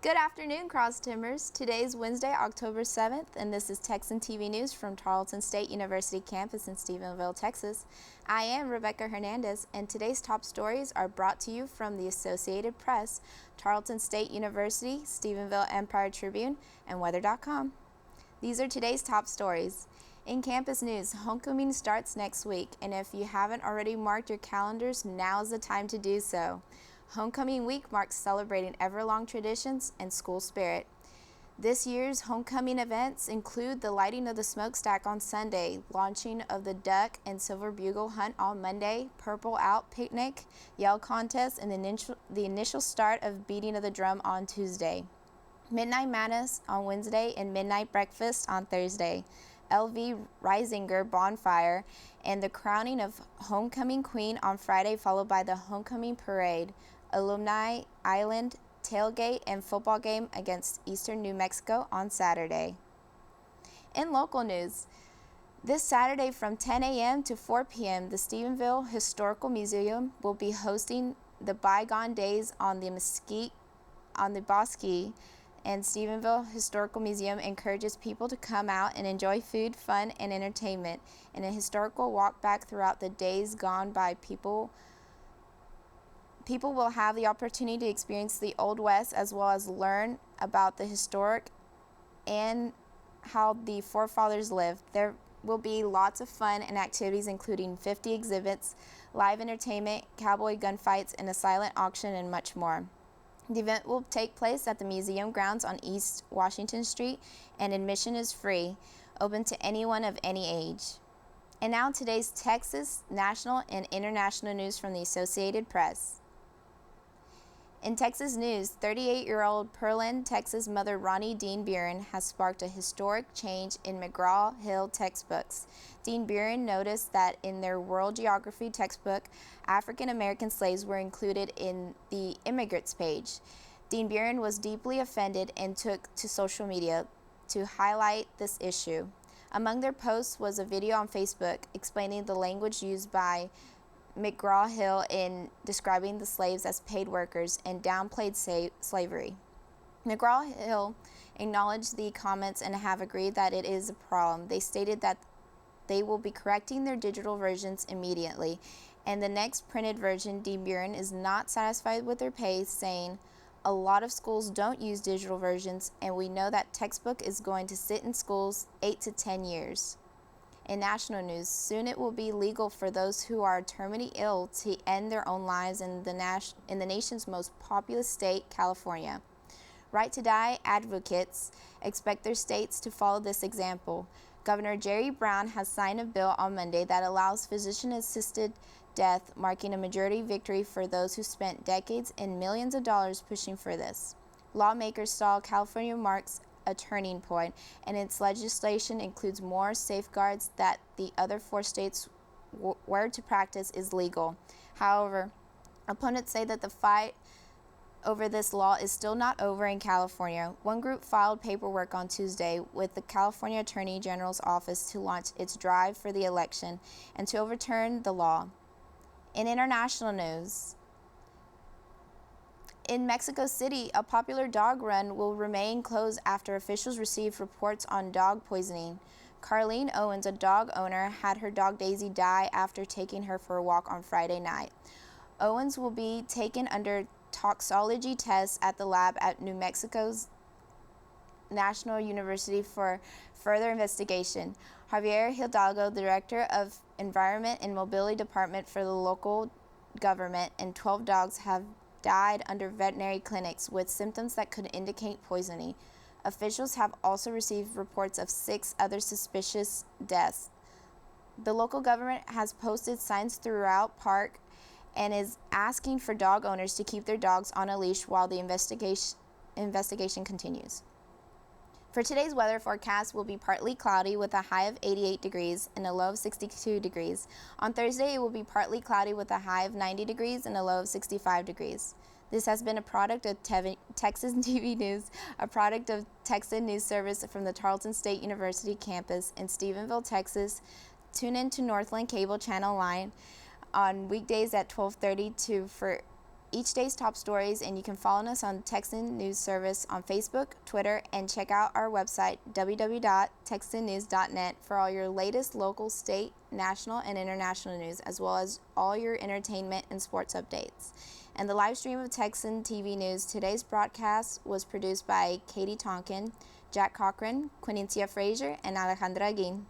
Good afternoon, Cross Timbers. Today is Wednesday, October 7th, and this is Texan TV News from Tarleton State University campus in Stephenville, Texas. I am Rebecca Hernandez, and today's top stories are brought to you from the Associated Press, Tarleton State University, Stephenville Empire Tribune, and Weather.com. These are today's top stories. In campus news, homecoming starts next week, and if you haven't already marked your calendars, now is the time to do so. Homecoming week marks celebrating ever-long traditions and school spirit. This year's homecoming events include the lighting of the smokestack on Sunday, launching of the duck and silver bugle hunt on Monday, purple out picnic, yell contest, and the initial start of beating of the drum on Tuesday. Midnight Madness on Wednesday and midnight breakfast on Thursday. LV Risinger bonfire and the crowning of homecoming queen on Friday, followed by the homecoming parade, alumni island tailgate, and football game against Eastern New Mexico on Saturday. In local news, this Saturday from 10 a.m. to 4 p.m., the Stephenville Historical Museum will be hosting the Bygone Days on the Bosque, and Stephenville Historical Museum encourages people to come out and enjoy food, fun, and entertainment in a historical walk back throughout the days gone by. People will have the opportunity to experience the Old West as well as learn about the historic and how the forefathers lived. There will be lots of fun and activities including 50 exhibits, live entertainment, cowboy gunfights, and a silent auction, and much more. The event will take place at the museum grounds on East Washington Street, and admission is free, open to anyone of any age. And now today's Texas, national, and international news from the Associated Press. In Texas news, 38-year-old Pearland, Texas mother Ronnie Dean Buren has sparked a historic change in McGraw-Hill textbooks. Dean Buren noticed that in their world geography textbook, African American slaves were included in the immigrants page. Dean Buren was deeply offended and took to social media to highlight this issue. Among their posts was a video on Facebook explaining the language used by McGraw-Hill in describing the slaves as paid workers and downplayed slavery. McGraw-Hill acknowledged the comments and have agreed that it is a problem. They stated that they will be correcting their digital versions immediately, and the next printed version. Dean Buren is not satisfied with their pace, saying, "A lot of schools don't use digital versions, and we know that textbook is going to sit in schools 8 to 10 years. In national news, soon it will be legal for those who are terminally ill to end their own lives in the nation's most populous state, California. Right to Die advocates expect their states to follow this example. Governor Jerry Brown has signed a bill on Monday that allows physician-assisted death, marking a majority victory for those who spent decades and millions of dollars pushing for this. Lawmakers saw California marks a turning point, and its legislation includes more safeguards that the other 4 states were to practice is legal. However, opponents say that the fight over this law is still not over in California. One group filed paperwork on Tuesday with the California Attorney General's office to launch its drive for the election and to overturn the law. In international news, in Mexico City, a popular dog run will remain closed after officials received reports on dog poisoning. Carlene Owens, a dog owner, had her dog Daisy die after taking her for a walk on Friday night. Owens will be taken under toxicology tests at the lab at New Mexico's National University for further investigation. Javier Hidalgo, director of Environment and Mobility Department for the local government, and 12 dogs have died under veterinary clinics with symptoms that could indicate poisoning. Officials have also received reports of 6 other suspicious deaths. The local government has posted signs throughout park and is asking for dog owners to keep their dogs on a leash while the investigation continues. For today's weather forecast will be partly cloudy with a high of 88 degrees and a low of 62 degrees. On Thursday, it will be partly cloudy with a high of 90 degrees and a low of 65 degrees. This has been a product of Texan TV News, a product of Texan News Service from the Tarleton State University campus in Stephenville, Texas. Tune in to Northland Cable Channel Line on weekdays at 12:30 for each day's top stories, and you can follow us on Texan News Service on Facebook, Twitter, and check out our website, www.texannews.net, for all your latest local, state, national, and international news, as well as all your entertainment and sports updates. And the live stream of Texan TV News, today's broadcast was produced by Katie Tonkin, Jack Cochran, Quinincia Frazier, and Alejandra Aguin.